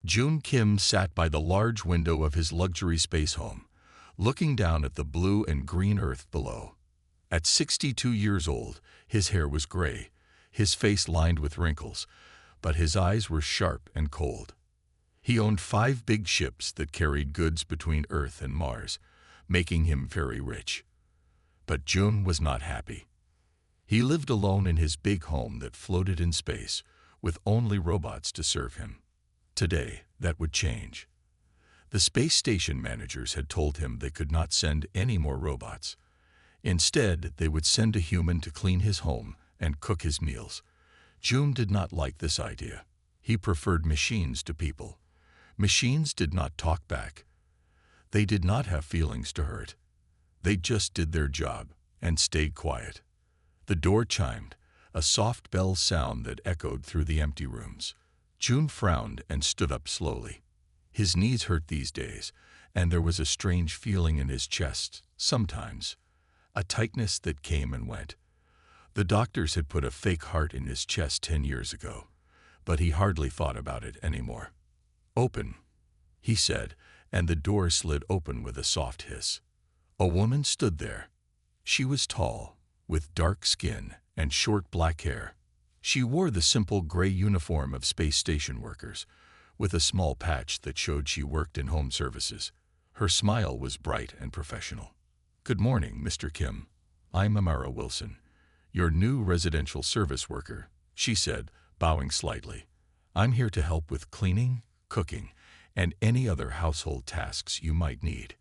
June Kim sat by the large window of his luxury space home, looking down at the blue and green earth below. At 62 years old, his hair was gray, his face lined with wrinkles, but his eyes were sharp and cold. He owned 5 big ships that carried goods between Earth and Mars, making him very rich. But June was not happy. He lived alone in his big home that floated in space, with only robots to serve him. Today, that would change. The space station managers had told him they could not send any more robots. Instead, they would send a human to clean his home and cook his meals. June did not like this idea. He preferred machines to people. Machines did not talk back. They did not have feelings to hurt. They just did their job and stayed quiet. The door chimed, a soft bell sound that echoed through the empty rooms. June frowned and stood up slowly. His knees hurt these days, and there was a strange feeling in his chest, sometimes, a tightness that came and went. The doctors had put a fake heart in his chest 10 years ago, but he hardly thought about it anymore. "Open," he said, and the door slid open with a soft hiss. A woman stood there. She was tall, with dark skin and short black hair. She wore the simple gray uniform of space station workers, with a small patch that showed she worked in home services. Her smile was bright and professional. "Good morning, Mr. Kim. I'm Amara Wilson, your new residential service worker," she said, bowing slightly. "I'm here to help with cleaning, cooking, and any other household tasks you might need."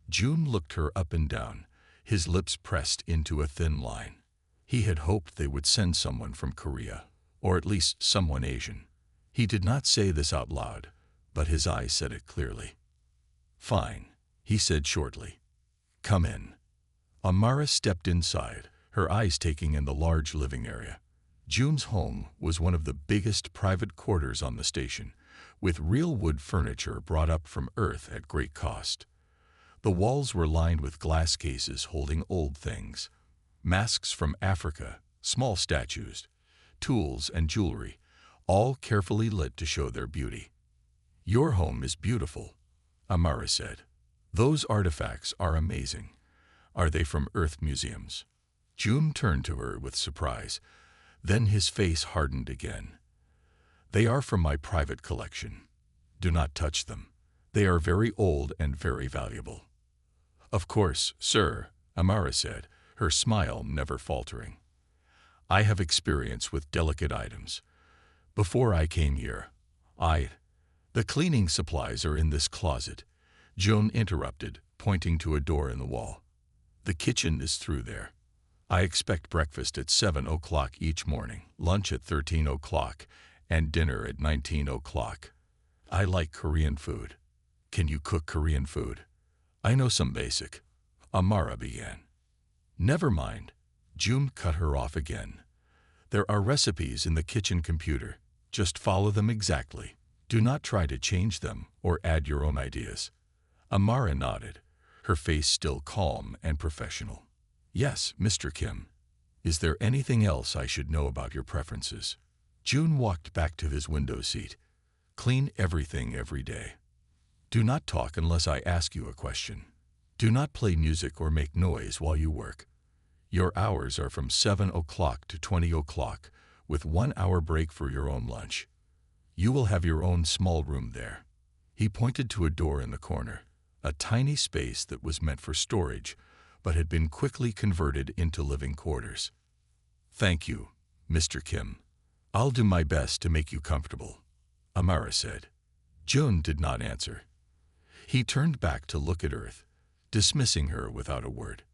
June looked her up and down, his lips pressed into a thin line. He had hoped they would send someone from Korea, or at least someone Asian. He did not say this out loud, but his eyes said it clearly. "Fine," he said shortly. "Come in." Amara stepped inside, her eyes taking in the large living area. June's home was one of the biggest private quarters on the station, with real wood furniture brought up from Earth at great cost. The walls were lined with glass cases holding old things, masks from Africa, small statues, tools and jewelry, all carefully lit to show their beauty. "Your home is beautiful," Amara said. "Those artifacts are amazing. Are they from Earth museums?" June turned to her with surprise. Then his face hardened again. "They are from my private collection. Do not touch them. They are very old and very valuable." "Of course, sir," Amara said, her smile never faltering. "I have experience with delicate items. Before I came here, The cleaning supplies are in this closet," June interrupted, pointing to a door in the wall. "The kitchen is through there. I expect breakfast at 7 o'clock each morning, lunch at 13 o'clock, and dinner at 19 o'clock. I like Korean food. Can you cook Korean food?" "I know some basic," Amara began. "Never mind," June cut her off again. "There are recipes in the kitchen computer. Just follow them exactly. Do not try to change them or add your own ideas." Amara nodded, her face still calm and professional. "Yes, Mr. Kim. Is there anything else I should know about your preferences?" June walked back to his window seat. "Clean everything every day. Do not talk unless I ask you a question. Do not play music or make noise while you work. Your hours are from 7 o'clock to 20 o'clock, with 1 hour break for your own lunch. You will have your own small room there." He pointed to a door in the corner, a tiny space that was meant for storage, but had been quickly converted into living quarters. "Thank you, Mr. Kim. I'll do my best to make you comfortable," Amara said. June did not answer. He turned back to look at Earth, dismissing her without a word.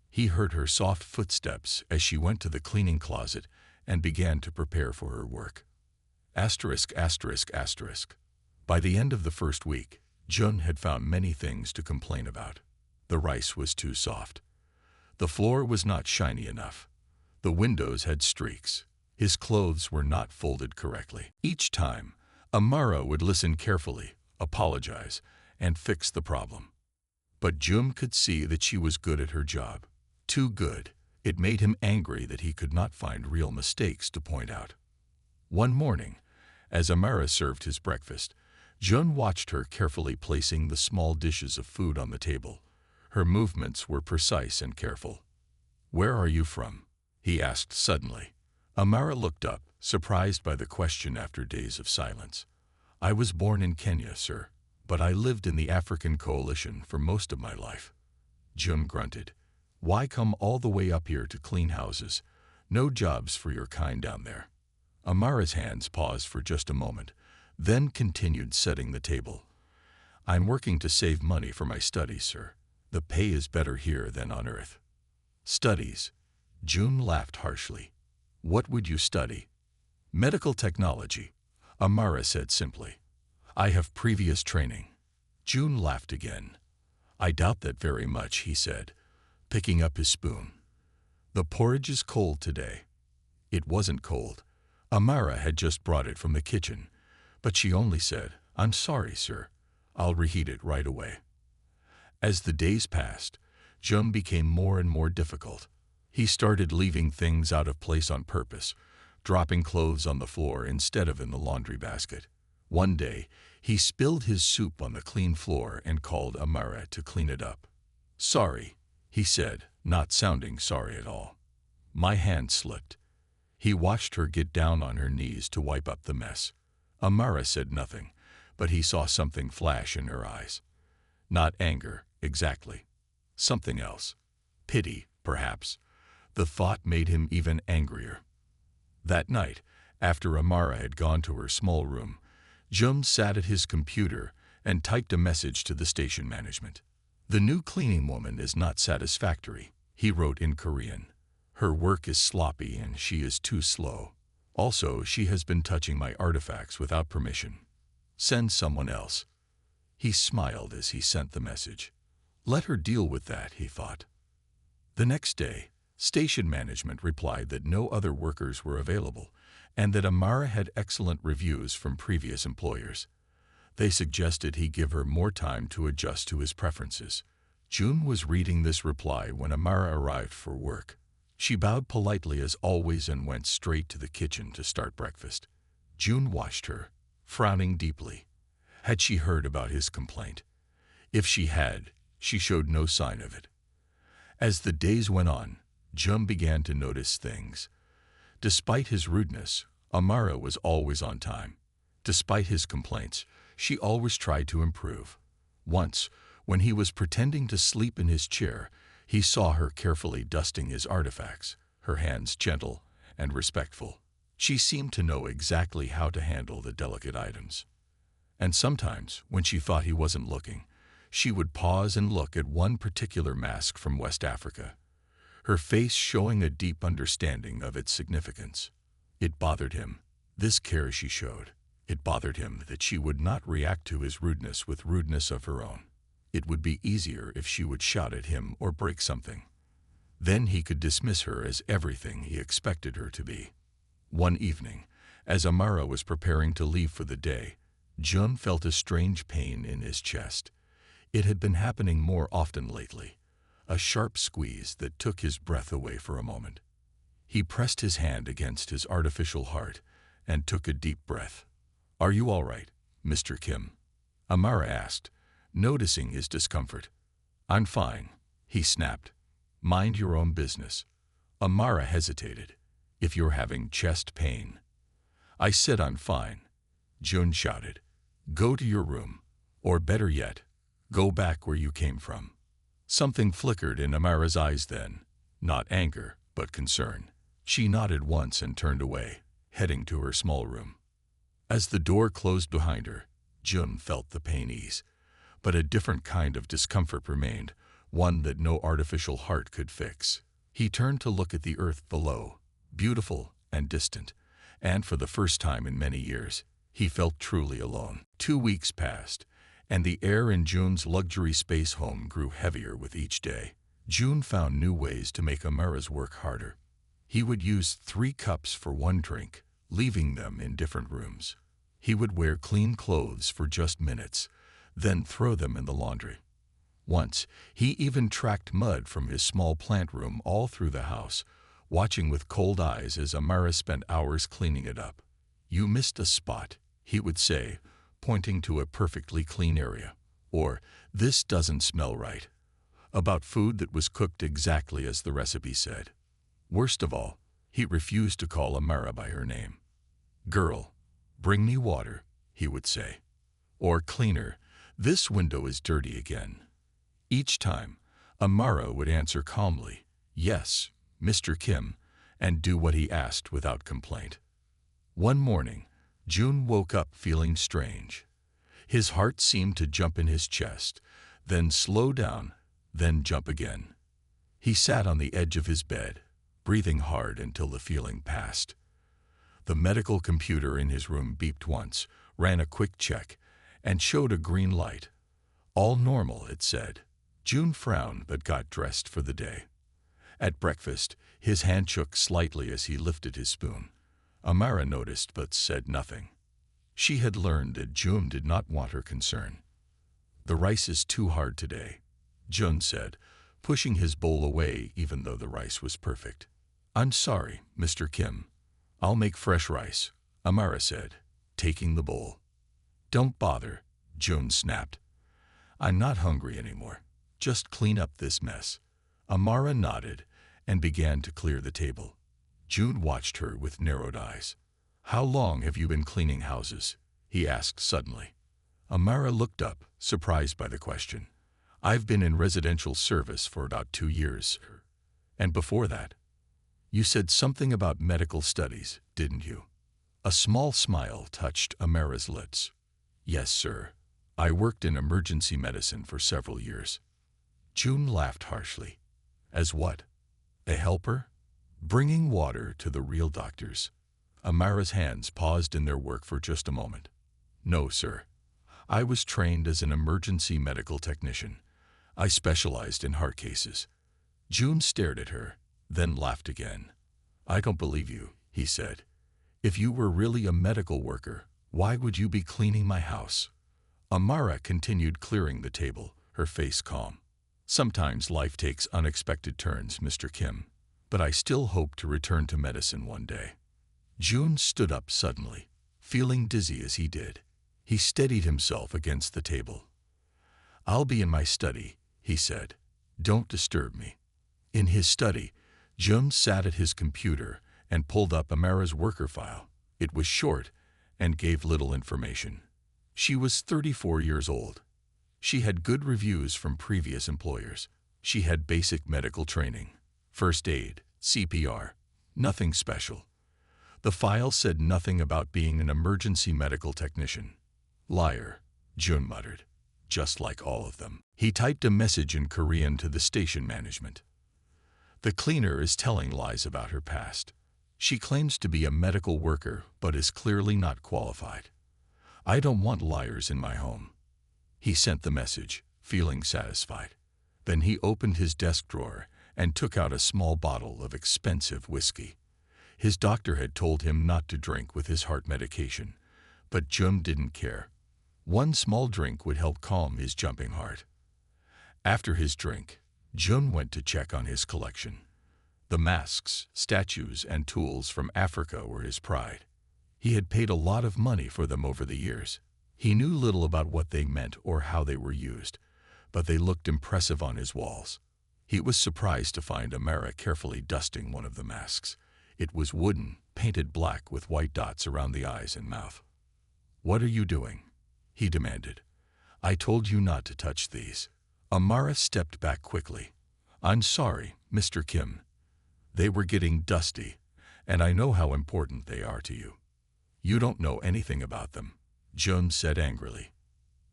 He heard her soft footsteps as she went to the cleaning closet and began to prepare for her work. *****. By the end of the first week, June had found many things to complain about. The rice was too soft. The floor was not shiny enough. The windows had streaks. His clothes were not folded correctly. Each time, Amara would listen carefully, apologize, and fix the problem. But June could see that she was good at her job. Too good. It made him angry that he could not find real mistakes to point out. One morning, as Amara served his breakfast, June watched her carefully placing the small dishes of food on the table. Her movements were precise and careful. "Where are you from?" he asked suddenly. Amara looked up, surprised by the question after days of silence. "I was born in Kenya, sir, but I lived in the African Coalition for most of my life." June grunted. "Why come all the way up here to clean houses? No jobs for your kind down there." Amara's hands paused for just a moment, then continued setting the table. "I'm working to save money for my studies, sir. The pay is better here than on Earth." "Studies?" June laughed harshly. "What would you study?" "Medical technology," Amara said simply. "I have previous training." June laughed again. "I doubt that very much," he said, picking up his spoon. "The porridge is cold today." It wasn't cold. Amara had just brought it from the kitchen, but she only said, "I'm sorry, sir. I'll reheat it right away." As the days passed, June became more and more difficult. He started leaving things out of place on purpose, dropping clothes on the floor instead of in the laundry basket. One day, he spilled his soup on the clean floor and called Amara to clean it up. "Sorry," he said, not sounding sorry at all. "My hand slipped." He watched her get down on her knees to wipe up the mess. Amara said nothing, but he saw something flash in her eyes. Not anger, exactly. Something else. Pity, perhaps. The thought made him even angrier. That night, after Amara had gone to her small room, Jung sat at his computer and typed a message to the station management. "The new cleaning woman is not satisfactory," he wrote in Korean. "Her work is sloppy and she is too slow. Also, she has been touching my artifacts without permission. Send someone else." He smiled as he sent the message. Let her deal with that, he thought. The next day, station management replied that no other workers were available and that Amara had excellent reviews from previous employers. They suggested he give her more time to adjust to his preferences. June was reading this reply when Amara arrived for work. She bowed politely as always and went straight to the kitchen to start breakfast. June watched her, frowning deeply. Had she heard about his complaint? If she had, she showed no sign of it. As the days went on, June began to notice things. Despite his rudeness, Amara was always on time. Despite his complaints, she always tried to improve. Once, when he was pretending to sleep in his chair, he saw her carefully dusting his artifacts, her hands gentle and respectful. She seemed to know exactly how to handle the delicate items. And sometimes, when she thought he wasn't looking, she would pause and look at one particular mask from West Africa, her face showing a deep understanding of its significance. It bothered him, this care she showed. It bothered him that she would not react to his rudeness with rudeness of her own. It would be easier if she would shout at him or break something. Then he could dismiss her as everything he expected her to be. One evening, as Amara was preparing to leave for the day, Jun felt a strange pain in his chest. It had been happening more often lately, a sharp squeeze that took his breath away for a moment. He pressed his hand against his artificial heart and took a deep breath. "Are you all right, Mr. Kim?" Amara asked, noticing his discomfort. "I'm fine," he snapped. "Mind your own business." Amara hesitated. "If you're having chest pain." "I said I'm fine," Jun shouted. "Go to your room, or better yet, go back where you came from." Something flickered in Amara's eyes then, not anger, but concern. She nodded once and turned away, heading to her small room. As the door closed behind her, Jun felt the pain ease, but a different kind of discomfort remained, one that no artificial heart could fix. He turned to look at the earth below, beautiful and distant, and for the first time in many years, he felt truly alone. 2 weeks passed, and the air in Jun's luxury space home grew heavier with each day. Jun found new ways to make Amara's work harder. He would use 3 cups for one drink, leaving them in different rooms. He would wear clean clothes for just minutes, then throw them in the laundry. Once, he even tracked mud from his small plant room all through the house, watching with cold eyes as Amara spent hours cleaning it up. "You missed a spot," he would say, pointing to a perfectly clean area. Or, "This doesn't smell right." About food that was cooked exactly as the recipe said. Worst of all, he refused to call Amara by her name. "Girl, bring me water," he would say. Or, "Cleaner, this window is dirty again." Each time, Amara would answer calmly, "Yes, Mr. Kim," and do what he asked without complaint. One morning, June woke up feeling strange. His heart seemed to jump in his chest, then slow down, then jump again. He sat on the edge of his bed, breathing hard until the feeling passed. The medical computer in his room beeped once, ran a quick check, and showed a green light. "All normal," it said. June frowned but got dressed for the day. At breakfast, his hand shook slightly as he lifted his spoon. Amara noticed but said nothing. She had learned that June did not want her concern. "The rice is too hard today," June said, pushing his bowl away even though the rice was perfect. "I'm sorry, Mr. Kim. I'll make fresh rice," Amara said, taking the bowl. "Don't bother," June snapped. "I'm not hungry anymore. Just clean up this mess." Amara nodded and began to clear the table. June watched her with narrowed eyes. "How long have you been cleaning houses?" he asked suddenly. Amara looked up, surprised by the question. "I've been in residential service for about 2 years. And before that?" "You said something about medical studies, didn't you?" A small smile touched Amara's lips. "Yes, sir. I worked in emergency medicine for several years." June laughed harshly. "As what? A helper? Bringing water to the real doctors?" Amara's hands paused in their work for just a moment. "No, sir. I was trained as an emergency medical technician. I specialized in heart cases." June stared at her, then laughed again. "I don't believe you," he said. "If you were really a medical worker, why would you be cleaning my house?" Amara continued clearing the table, her face calm. "Sometimes life takes unexpected turns, Mr. Kim, but I still hope to return to medicine one day." June stood up suddenly, feeling dizzy as he did. He steadied himself against the table. "I'll be in my study," he said. "Don't disturb me." In his study, June sat at his computer and pulled up Amara's worker file. It was short and gave little information. She was 34 years old. She had good reviews from previous employers. She had basic medical training, first aid, CPR, nothing special. The file said nothing about being an emergency medical technician. "Liar," June muttered, "just like all of them." He typed a message in Korean to the station management. "The cleaner is telling lies about her past. She claims to be a medical worker but is clearly not qualified. I don't want liars in my home." He sent the message, feeling satisfied. Then he opened his desk drawer and took out a small bottle of expensive whiskey. His doctor had told him not to drink with his heart medication, but June didn't care. One small drink would help calm his jumping heart. After his drink, June went to check on his collection. The masks, statues, and tools from Africa were his pride. He had paid a lot of money for them over the years. He knew little about what they meant or how they were used, but they looked impressive on his walls. He was surprised to find Amara carefully dusting one of the masks. It was wooden, painted black with white dots around the eyes and mouth. "What are you doing?" he demanded. "I told you not to touch these." Amara stepped back quickly. "I'm sorry, Mr. Kim. They were getting dusty, and I know how important they are to you." "You don't know anything about them," June said angrily.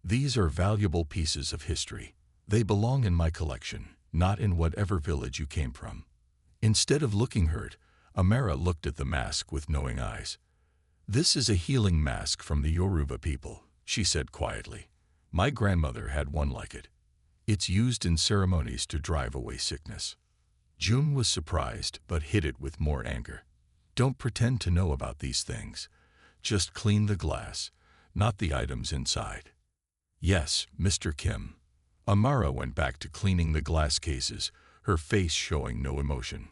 "These are valuable pieces of history. They belong in my collection, not in whatever village you came from." Instead of looking hurt, Amara looked at the mask with knowing eyes. "This is a healing mask from the Yoruba people," she said quietly. "My grandmother had one like it. It's used in ceremonies to drive away sickness." June was surprised but hid it with more anger. "Don't pretend to know about these things. Just clean the glass, not the items inside." "Yes, Mr. Kim." Amara went back to cleaning the glass cases, her face showing no emotion.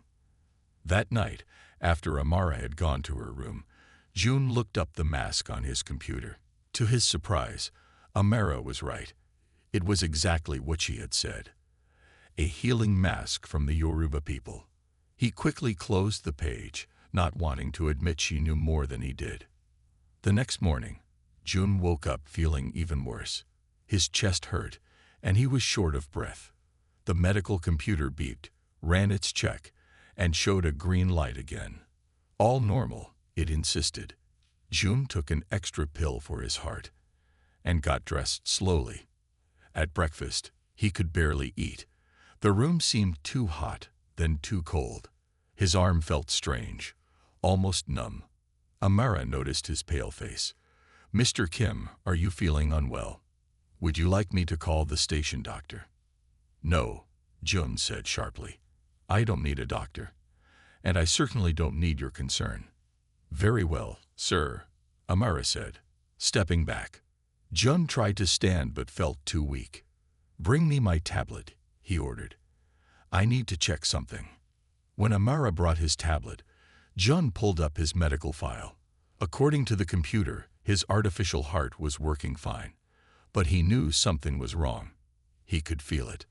That night, after Amara had gone to her room, June looked up the mask on his computer. To his surprise, Amara was right. It was exactly what she had said. A healing mask from the Yoruba people. He quickly closed the page, not wanting to admit she knew more than he did. The next morning, June woke up feeling even worse. His chest hurt, and he was short of breath. The medical computer beeped, ran its check, and showed a green light again. All normal, it insisted. June took an extra pill for his heart and got dressed slowly. At breakfast, he could barely eat. The room seemed too hot, then too cold. His arm felt strange, almost numb. Amara noticed his pale face. "Mr. Kim, are you feeling unwell? Would you like me to call the station doctor?" "No," June said sharply. "I don't need a doctor, and I certainly don't need your concern." "Very well, sir," Amara said, stepping back. June tried to stand but felt too weak. "Bring me my tablet," he ordered. "I need to check something." When Amara brought his tablet, June pulled up his medical file. According to the computer, his artificial heart was working fine, but he knew something was wrong. He could feel it.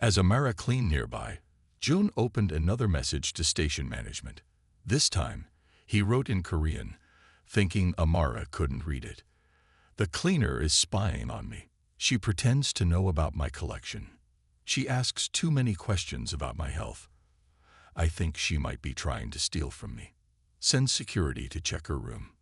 As Amara cleaned nearby, June opened another message to station management. This time, he wrote in Korean, thinking Amara couldn't read it. "The cleaner is spying on me. She pretends to know about my collection. She asks too many questions about my health. I think she might be trying to steal from me. Send security to check her room."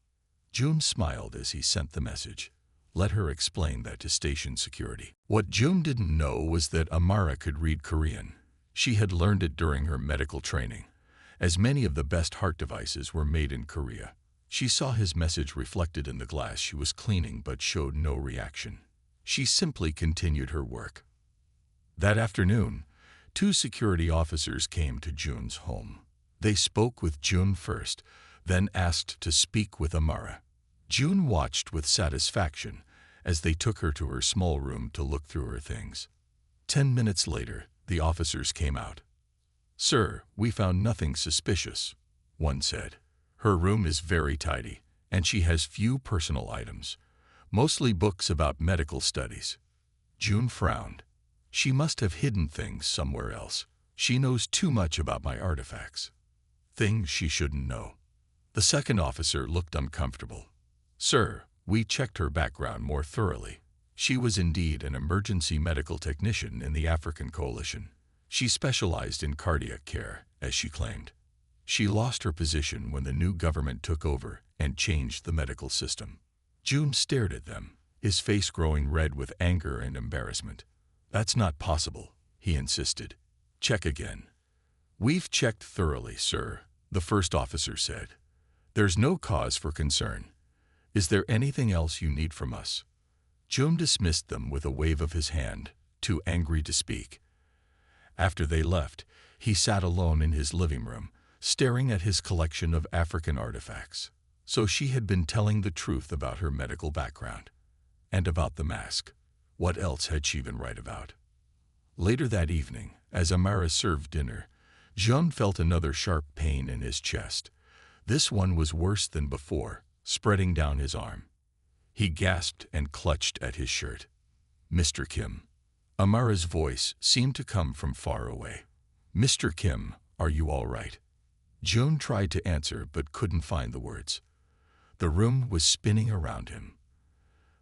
June smiled as he sent the message. Let her explain that to station security. What June didn't know was that Amara could read Korean. She had learned it during her medical training, as many of the best heart devices were made in Korea. She saw his message reflected in the glass she was cleaning but showed no reaction. She simply continued her work. That afternoon, 2 security officers came to June's home. They spoke with June first, then asked to speak with Amara. June watched with satisfaction as they took her to her small room to look through her things. 10 minutes later, the officers came out. "Sir, we found nothing suspicious," one said. "Her room is very tidy, and she has few personal items, mostly books about medical studies." June frowned. "She must have hidden things somewhere else. She knows too much about my artifacts. Things she shouldn't know." The second officer looked uncomfortable. "Sir, we checked her background more thoroughly. She was indeed an emergency medical technician in the African Coalition. She specialized in cardiac care, as she claimed. She lost her position when the new government took over and changed the medical system." June stared at them, his face growing red with anger and embarrassment. "That's not possible," he insisted. "Check again." "We've checked thoroughly, sir," the first officer said. "There's no cause for concern. Is there anything else you need from us?" June dismissed them with a wave of his hand, too angry to speak. After they left, he sat alone in his living room, staring at his collection of African artifacts. So she had been telling the truth about her medical background. And about the mask. What else had she been right about? Later that evening, as Amara served dinner, June felt another sharp pain in his chest. This one was worse than before, spreading down his arm. He gasped and clutched at his shirt. "Mr. Kim." Amara's voice seemed to come from far away. "Mr. Kim, are you all right?" June tried to answer but couldn't find the words. The room was spinning around him.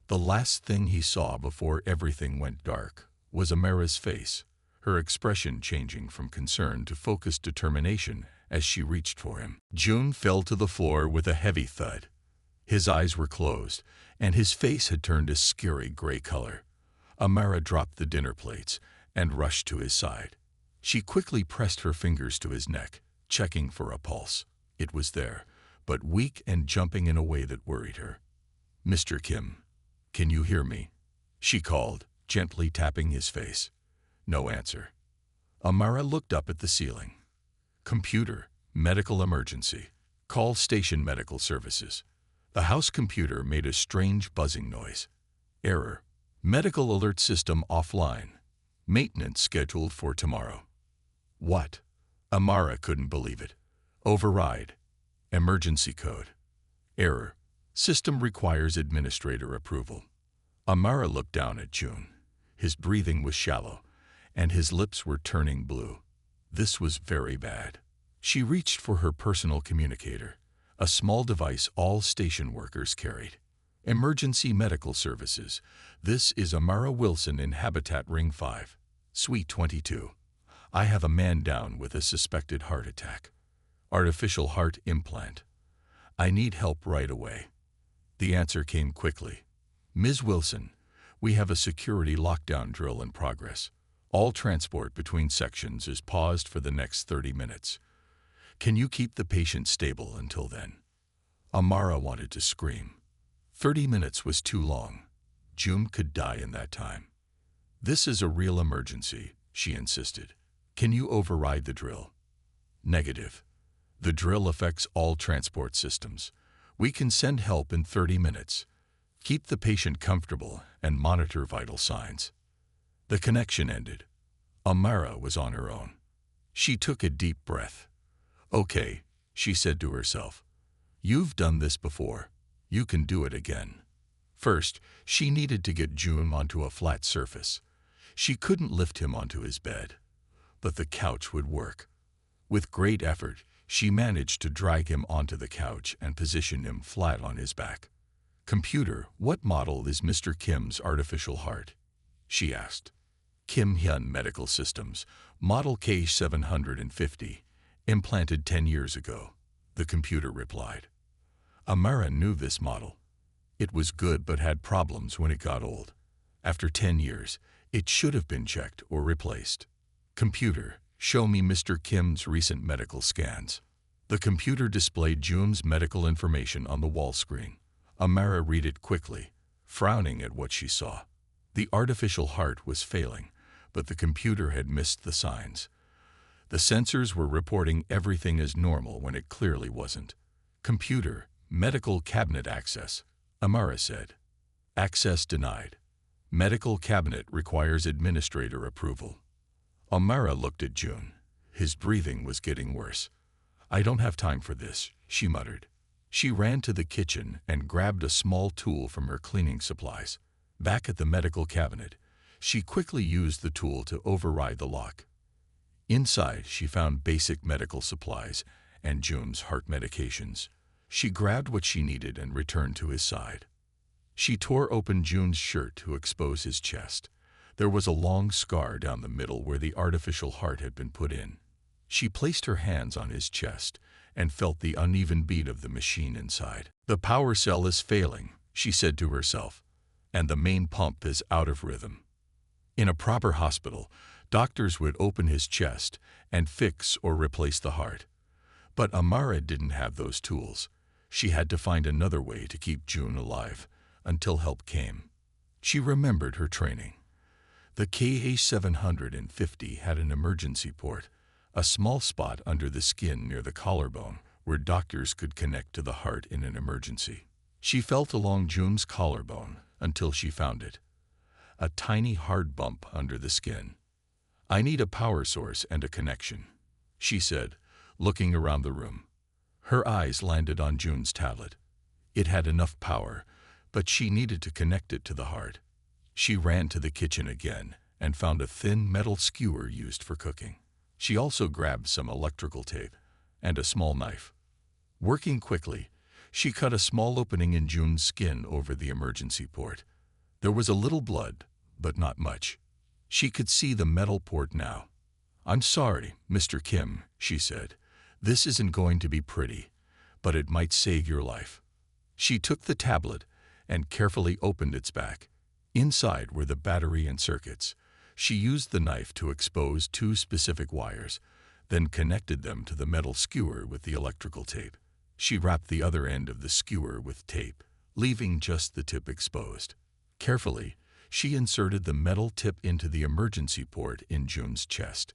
The last thing he saw before everything went dark was Amara's face, her expression changing from concern to focused determination as she reached for him. June fell to the floor with a heavy thud. His eyes were closed, and his face had turned a scary gray color. Amara dropped the dinner plates and rushed to his side. She quickly pressed her fingers to his neck, checking for a pulse. It was there, but weak and jumping in a way that worried her. "Mr. Kim, can you hear me?" she called, gently tapping his face. No answer. Amara looked up at the ceiling. "Computer, medical emergency. Call station medical services." The house computer made a strange buzzing noise. "Error. Medical alert system offline. Maintenance scheduled for tomorrow." What? Amara couldn't believe it. "Override. Emergency code. Error. System requires administrator approval. Amara looked down at June. His breathing was shallow, and his lips were turning blue. This was very bad. She reached for her personal communicator, a small device all station workers carried. Emergency medical services. This is Amara Wilson in Habitat Ring 5, Suite 22. I have a man down with a suspected heart attack. Artificial heart implant. I need help right away. The answer came quickly. Ms. Wilson, we have a security lockdown drill in progress. All transport between sections is paused for the next 30 minutes. Can you keep the patient stable until then? Amara wanted to scream. 30 minutes was too long. June could die in that time. This is a real emergency, she insisted. Can you override the drill? Negative. The drill affects all transport systems. We can send help in 30 minutes. Keep the patient comfortable and monitor vital signs. The connection ended. Amara was on her own. She took a deep breath. Okay, she said to herself. You've done this before. You can do it again. First, she needed to get June onto a flat surface. She couldn't lift him onto his bed, but the couch would work. With great effort, she managed to drag him onto the couch and position him flat on his back. Computer, what model is Mr. Kim's artificial heart? She asked. Kim Hyun Medical Systems, model K750, implanted 10 years ago, the computer replied. Amara knew this model. It was good but had problems when it got old. After 10 years, it should have been checked or replaced. Computer, show me Mr. Kim's recent medical scans. The computer displayed June's medical information on the wall screen. Amara read it quickly, frowning at what she saw. The artificial heart was failing, but the computer had missed the signs. The sensors were reporting everything as normal when it clearly wasn't. Computer, medical cabinet access, Amara said. Access denied. Medical cabinet requires administrator approval. Amara looked at June. His breathing was getting worse. I don't have time for this, she muttered. She ran to the kitchen and grabbed a small tool from her cleaning supplies. Back at the medical cabinet, she quickly used the tool to override the lock. Inside, she found basic medical supplies and June's heart medications. She grabbed what she needed and returned to his side. She tore open June's shirt to expose his chest. There was a long scar down the middle where the artificial heart had been put in. She placed her hands on his chest and felt the uneven beat of the machine inside. The power cell is failing, she said to herself, and the main pump is out of rhythm. In a proper hospital, doctors would open his chest and fix or replace the heart. But Amara didn't have those tools. She had to find another way to keep June alive until help came. She remembered her training. The KA750 had an emergency port, a small spot under the skin near the collarbone where doctors could connect to the heart in an emergency. She felt along June's collarbone until she found it. A tiny hard bump under the skin. I need a power source and a connection, she said, looking around the room. Her eyes landed on June's tablet. It had enough power, but she needed to connect it to the heart. She ran to the kitchen again and found a thin metal skewer used for cooking. She also grabbed some electrical tape and a small knife. Working quickly, she cut a small opening in June's skin over the emergency port. There was a little blood, but not much. She could see the metal port now. I'm sorry, Mr. Kim, she said. This isn't going to be pretty, but it might save your life. She took the tablet and carefully opened its back. Inside were the battery and circuits. She used the knife to expose 2 specific wires, then connected them to the metal skewer with the electrical tape. She wrapped the other end of the skewer with tape, leaving just the tip exposed. Carefully, she inserted the metal tip into the emergency port in June's chest.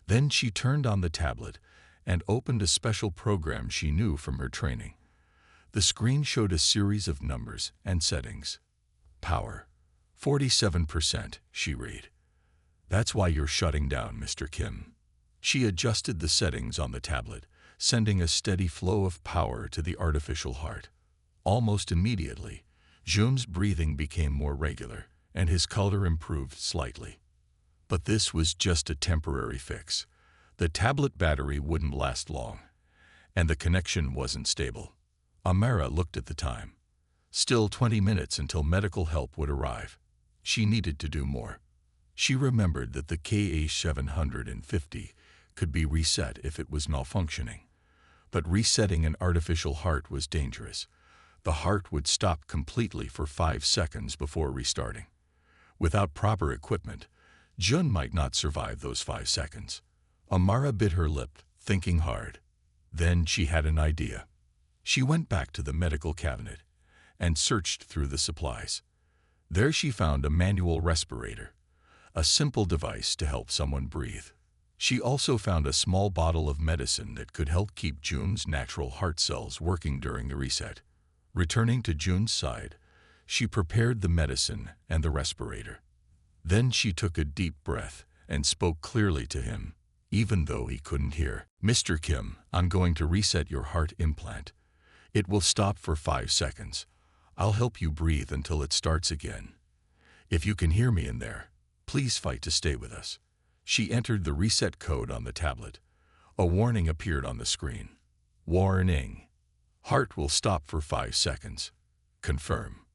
Then she turned on the tablet and opened a special program she knew from her training. The screen showed a series of numbers and settings. Power, 47%, she read. That's why you're shutting down, Mr. Kim. She adjusted the settings on the tablet, sending a steady flow of power to the artificial heart. Almost immediately, Jum's breathing became more regular, and his color improved slightly. But this was just a temporary fix. The tablet battery wouldn't last long, and the connection wasn't stable. Amara looked at the time. Still 20 minutes until medical help would arrive. She needed to do more. She remembered that the KA750 could be reset if it was malfunctioning. But resetting an artificial heart was dangerous. The heart would stop completely for 5 seconds before restarting. Without proper equipment, Jun might not survive those 5 seconds. Amara bit her lip, thinking hard. Then she had an idea. She went back to the medical cabinet and searched through the supplies. There she found a manual respirator, a simple device to help someone breathe. She also found a small bottle of medicine that could help keep Jun's natural heart cells working during the reset. Returning to Jun's side, she prepared the medicine and the respirator. Then she took a deep breath and spoke clearly to him, even though he couldn't hear. "Mr. Kim, I'm going to reset your heart implant. It will stop for 5 seconds. I'll help you breathe until it starts again. If you can hear me in there, please fight to stay with us." She entered the reset code on the tablet. A warning appeared on the screen. "Warning. Heart will stop for 5 seconds. Confirm."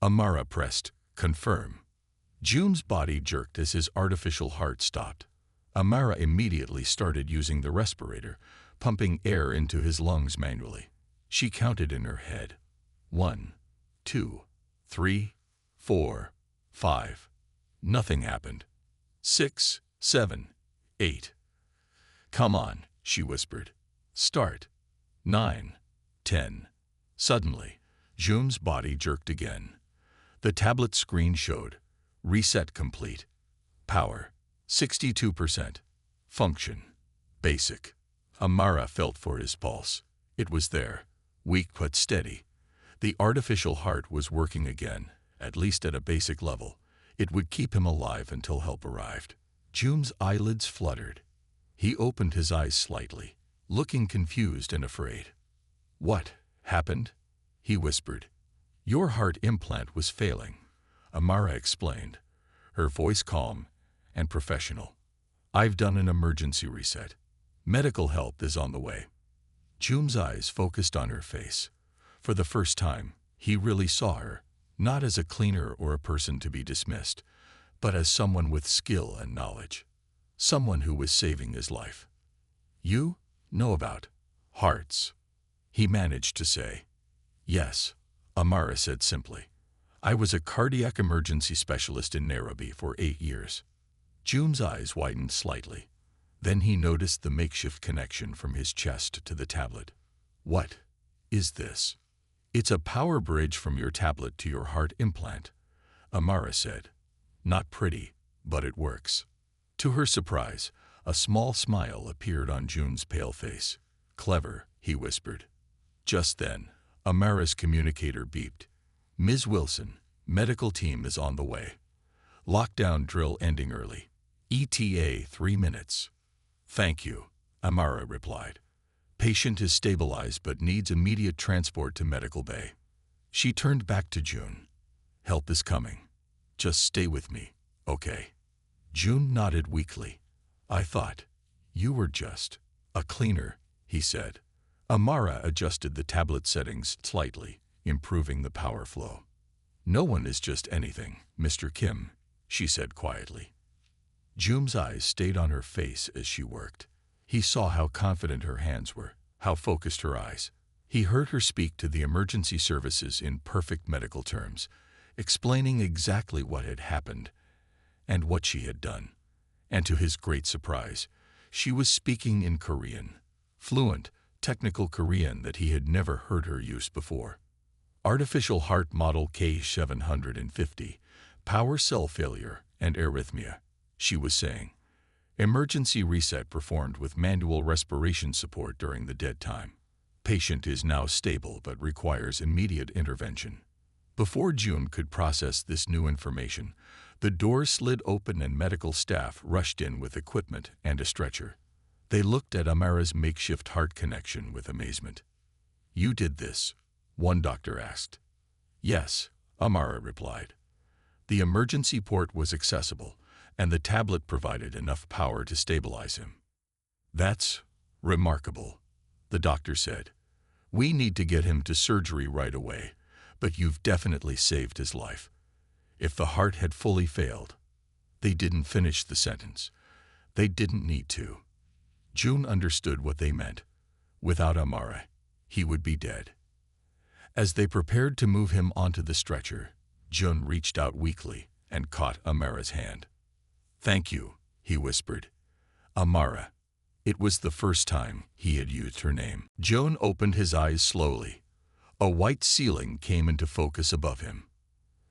Amara pressed confirm. Jun's body jerked as his artificial heart stopped. Amara immediately started using the respirator, pumping air into his lungs manually. She counted in her head. 1, 2, 3, 4, 5. Nothing happened. 6, 7, 8. "Come on," she whispered. "Start." 9, 10. Suddenly, Jun's body jerked again. The tablet screen showed reset complete. Power 62%. Function basic. Amara felt for his pulse. It was there, weak but steady. The artificial heart was working again, at least at a basic level. It would keep him alive until help arrived. Jun's eyelids fluttered. He opened his eyes slightly, looking confused and afraid. "What happened?" he whispered. "Your heart implant was failing," Amara explained, her voice calm and professional. "I've done an emergency reset. Medical help is on the way." Jun's eyes focused on her face. For the first time, he really saw her, not as a cleaner or a person to be dismissed, but as someone with skill and knowledge. Someone who was saving his life. "You know about hearts?" he managed to say. "Yes," Amara said simply. "I was a cardiac emergency specialist in Nairobi for 8 years. Jun's eyes widened slightly. Then he noticed the makeshift connection from his chest to the tablet. "What is this?" "It's a power bridge from your tablet to your heart implant," Amara said. "Not pretty, but it works." To her surprise, a small smile appeared on Jun's pale face. "Clever," he whispered. Just then, Amara's communicator beeped. "Ms. Wilson, medical team is on the way. Lockdown drill ending early. ETA 3 minutes. "Thank you," Amara replied. "Patient is stabilized but needs immediate transport to medical bay." She turned back to Jun. "Help is coming. Just stay with me, okay?" Jun nodded weakly. "I thought you were just a cleaner," he said. Amara adjusted the tablet settings slightly, improving the power flow. "No one is just anything, Mr. Kim," she said quietly. Jun's eyes stayed on her face as she worked. He saw how confident her hands were, how focused her eyes. He heard her speak to the emergency services in perfect medical terms, explaining exactly what had happened and what she had done. And to his great surprise, she was speaking in Korean, fluent, technical Korean that he had never heard her use before. "Artificial heart model K750, power cell failure and arrhythmia," she was saying. "Emergency reset performed with manual respiration support during the dead time. Patient is now stable but requires immediate intervention." Before Jun could process this new information, the door slid open and medical staff rushed in with equipment and a stretcher. They looked at Amara's makeshift heart connection with amazement. "You did this one doctor asked. Yes, Amara replied. The emergency port was accessible, and the tablet provided enough power to stabilize him. That's remarkable, the doctor said. We need to get him to surgery right away, but you've definitely saved his life. If the heart had fully failed, they didn't finish the sentence. They didn't need to. June understood what they meant. Without Amara, he would be dead. As they prepared to move him onto the stretcher, June reached out weakly and caught Amara's hand. Thank you, he whispered. Amara. It was the first time he had used her name. June opened his eyes slowly. A white ceiling came into focus above him.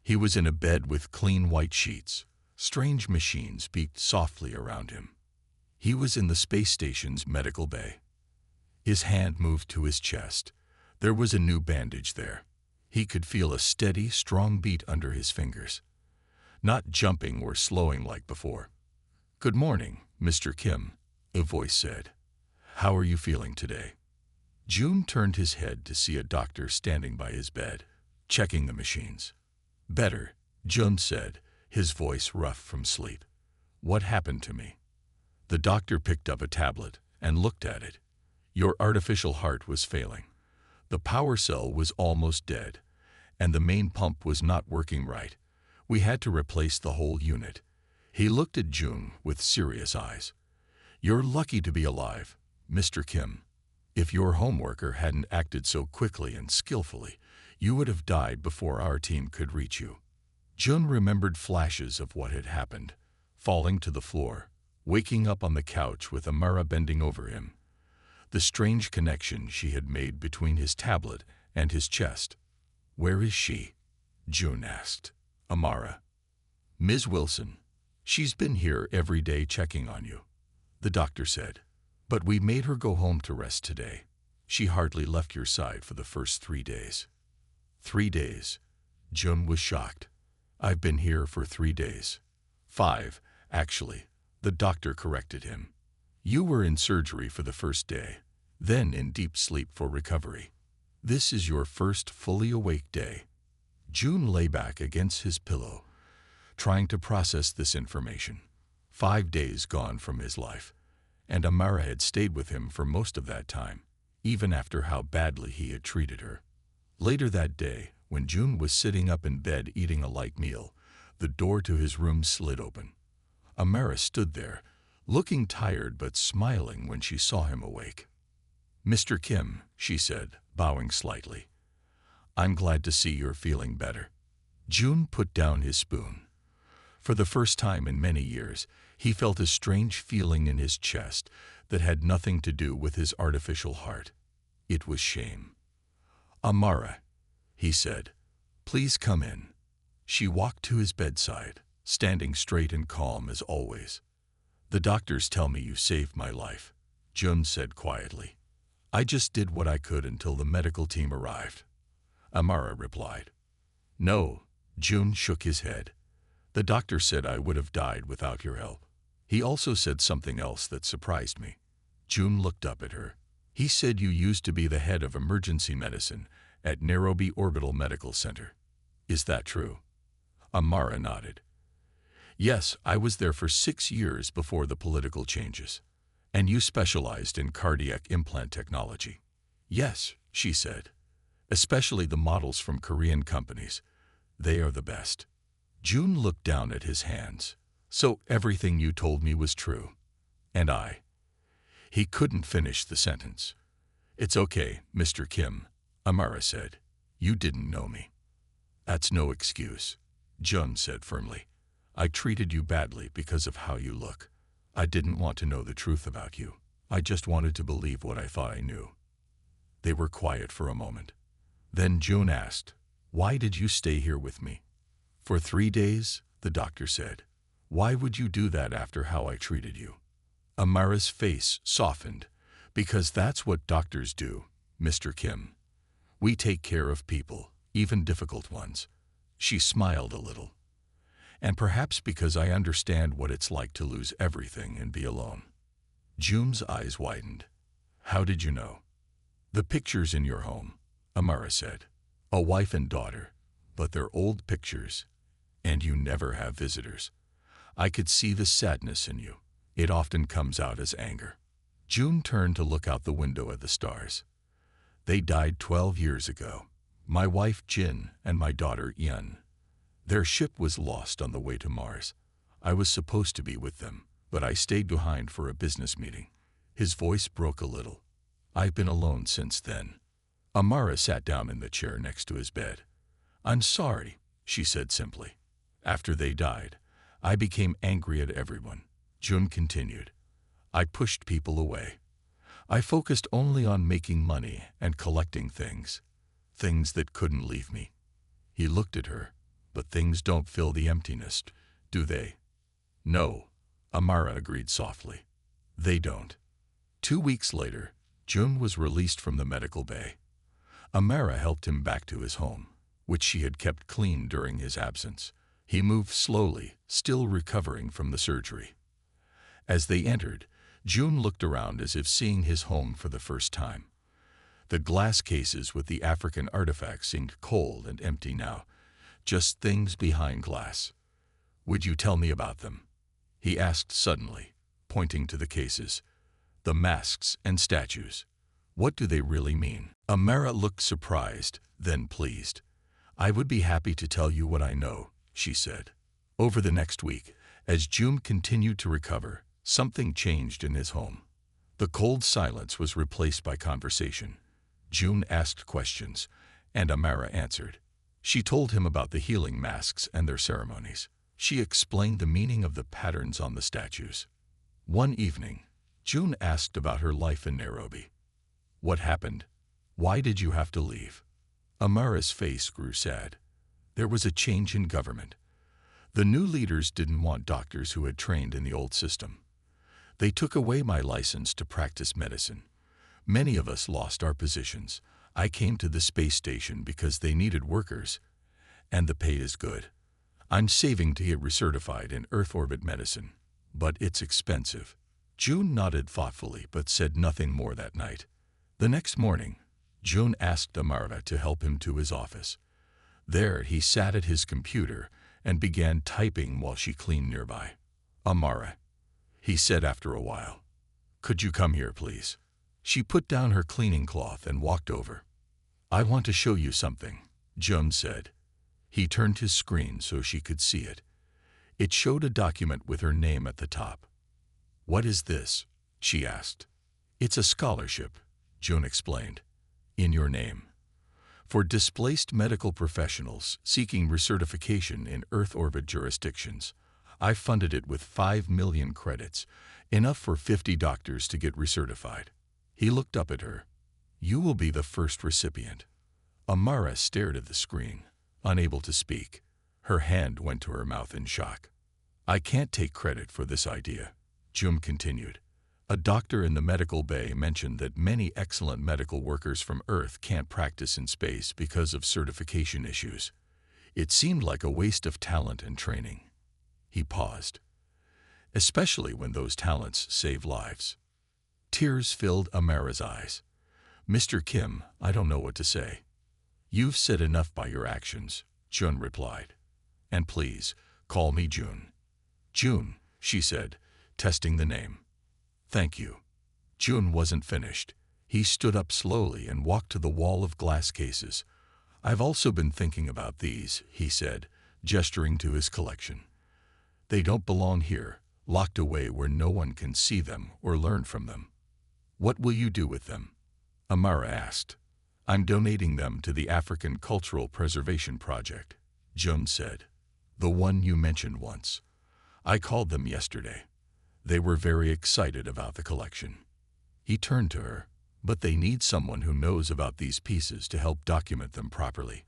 He was in a bed with clean white sheets. Strange machines beeped softly around him. He was in the space station's medical bay. His hand moved to his chest. There was a new bandage there. He could feel a steady, strong beat under his fingers, not jumping or slowing like before. Good morning, Mr. Kim, a voice said. How are you feeling today? June turned his head to see a doctor standing by his bed, checking the machines. Better, June said, his voice rough from sleep. What happened to me? The doctor picked up a tablet and looked at it. Your artificial heart was failing. The power cell was almost dead, and the main pump was not working right. We had to replace the whole unit. He looked at June with serious eyes. You're lucky to be alive, Mr. Kim. If your homeworker hadn't acted so quickly and skillfully, you would have died before our team could reach you. June remembered flashes of what had happened, falling to the floor, waking up on the couch with Amara bending over him. The strange connection she had made between his tablet and his chest. Where is she? June asked. Amara. Ms. Wilson. She's been here every day checking on you, the doctor said. But we made her go home to rest today. She hardly left your side for the first 3 days. 3 days. June was shocked. I've been here for 3 days. 5, actually, the doctor corrected him. You were in surgery for the first day, then in deep sleep for recovery. This is your first fully awake day. June lay back against his pillow, trying to process this information. 5 days gone from his life, and Amara had stayed with him for most of that time, even after how badly he had treated her. Later that day, when June was sitting up in bed eating a light meal, the door to his room slid open. Amara stood there, looking tired but smiling when she saw him awake. Mr. Kim, she said, bowing slightly. I'm glad to see you're feeling better. June put down his spoon. For the first time in many years, he felt a strange feeling in his chest that had nothing to do with his artificial heart. It was shame. Amara, he said, please come in. She walked to his bedside, standing straight and calm as always. The doctors tell me you saved my life, June said quietly. I just did what I could until the medical team arrived. Amara replied. No, June shook his head. The doctor said I would have died without your help. He also said something else that surprised me. June looked up at her. He said you used to be the head of emergency medicine at Nairobi Orbital Medical Center. Is that true? Amara nodded. Yes, I was there for 6 years before the political changes. And you specialized in cardiac implant technology. Yes, she said. Especially the models from Korean companies. They are the best. June looked down at his hands. So everything you told me was true. And I. He couldn't finish the sentence. It's okay, Mr. Kim, Amara said. You didn't know me. That's no excuse, June said firmly. I treated you badly because of how you look. I didn't want to know the truth about you. I just wanted to believe what I thought I knew. They were quiet for a moment. Then June asked, why did you stay here with me? For 3 days, the doctor said. Why would you do that after how I treated you? Amara's face softened. Because that's what doctors do, Mr. Kim. We take care of people, even difficult ones. She smiled a little. And perhaps because I understand what it's like to lose everything and be alone. June's eyes widened. How did you know? The pictures in your home, Amara said. A wife and daughter, but they're old pictures, and you never have visitors. I could see the sadness in you. It often comes out as anger. June turned to look out the window at the stars. They died 12 years ago. My wife Jin and my daughter Yun. Their ship was lost on the way to Mars. I was supposed to be with them, but I stayed behind for a business meeting. His voice broke a little. I've been alone since then. Amara sat down in the chair next to his bed. I'm sorry, she said simply. After they died, I became angry at everyone. Jun continued. I pushed people away. I focused only on making money and collecting things that couldn't leave me. He looked at her. But things don't fill the emptiness, do they? No, Amara agreed softly. They don't. 2 weeks later, Jun was released from the medical bay. Amara helped him back to his home, which she had kept clean during his absence. He moved slowly, still recovering from the surgery. As they entered, Jun looked around as if seeing his home for the first time. The glass cases with the African artifacts seemed cold and empty now, just things behind glass. Would you tell me about them? He asked suddenly, pointing to the cases. The masks and statues. What do they really mean? Amara looked surprised, then pleased. I would be happy to tell you what I know, she said. Over the next week, as June continued to recover, something changed in his home. The cold silence was replaced by conversation. June asked questions, and Amara answered. She told him about the healing masks and their ceremonies. She explained the meaning of the patterns on the statues. One evening, June asked about her life in Nairobi. What happened? Why did you have to leave? Amara's face grew sad. There was a change in government. The new leaders didn't want doctors who had trained in the old system. They took away my license to practice medicine. Many of us lost our positions. I came to the space station because they needed workers, and the pay is good. I'm saving to get recertified in Earth orbit medicine, but it's expensive. June nodded thoughtfully but said nothing more that night. The next morning, June asked Amara to help him to his office. There he sat at his computer and began typing while she cleaned nearby. Amara, he said after a while, could you come here, please? She put down her cleaning cloth and walked over. I want to show you something, June said. He turned his screen so she could see it. It showed a document with her name at the top. What is this? She asked. It's a scholarship, June explained, in your name. For displaced medical professionals seeking recertification in Earth orbit jurisdictions. I funded it with 5 million credits, enough for 50 doctors to get recertified. He looked up at her. You will be the first recipient. Amara stared at the screen, unable to speak. Her hand went to her mouth in shock. I can't take credit for this idea, June continued. A doctor in the medical bay mentioned that many excellent medical workers from Earth can't practice in space because of certification issues. It seemed like a waste of talent and training. He paused. Especially when those talents save lives. Tears filled Amara's eyes. Mr. Kim, I don't know what to say. You've said enough by your actions, June replied. And please, call me June. June, she said, testing the name. Thank you. June wasn't finished. He stood up slowly and walked to the wall of glass cases. I've also been thinking about these, he said, gesturing to his collection. They don't belong here, locked away where no one can see them or learn from them. What will you do with them? Amara asked. I'm donating them to the African Cultural Preservation Project, June said. The one you mentioned once. I called them yesterday. They were very excited about the collection. He turned to her. But they need someone who knows about these pieces to help document them properly.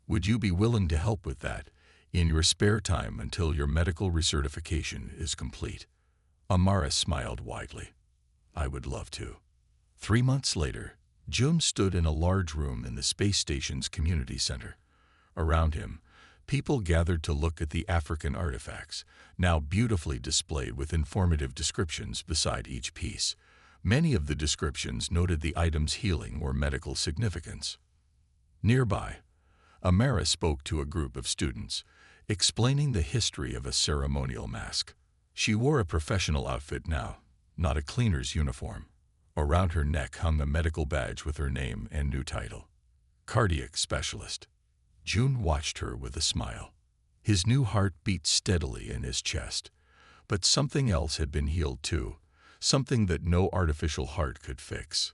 Would you be willing to help with that in your spare time until your medical recertification is complete? Amara smiled widely. I would love to. 3 months later, June stood in a large room in the space station's community center. Around him, people gathered to look at the African artifacts, now beautifully displayed with informative descriptions beside each piece. Many of the descriptions noted the item's healing or medical significance. Nearby, Amara spoke to a group of students, explaining the history of a ceremonial mask. She wore a professional outfit now, not a cleaner's uniform. Around her neck hung a medical badge with her name and new title, cardiac specialist. June watched her with a smile. His new heart beat steadily in his chest, but something else had been healed too, something that no artificial heart could fix.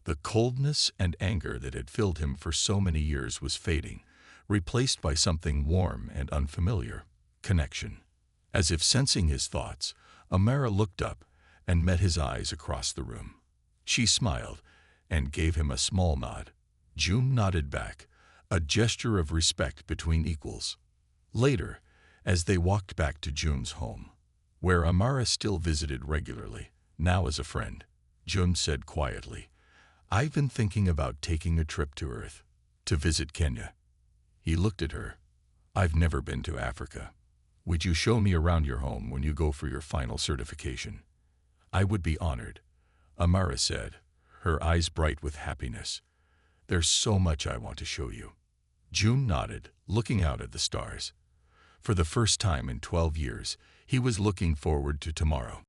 The coldness and anger that had filled him for so many years was fading, replaced by something warm and unfamiliar, connection. As if sensing his thoughts, Amara looked up and met his eyes across the room. She smiled and gave him a small nod. June nodded back, a gesture of respect between equals. Later, as they walked back to June's home, where Amara still visited regularly, now as a friend, June said quietly, "I've been thinking about taking a trip to Earth, to visit Kenya." He looked at her. "I've never been to Africa. Would you show me around your home when you go for your final certification?" "I would be honored," Amara said, her eyes bright with happiness. "There's so much I want to show you." June nodded, looking out at the stars. For the first time in 12 years, he was looking forward to tomorrow.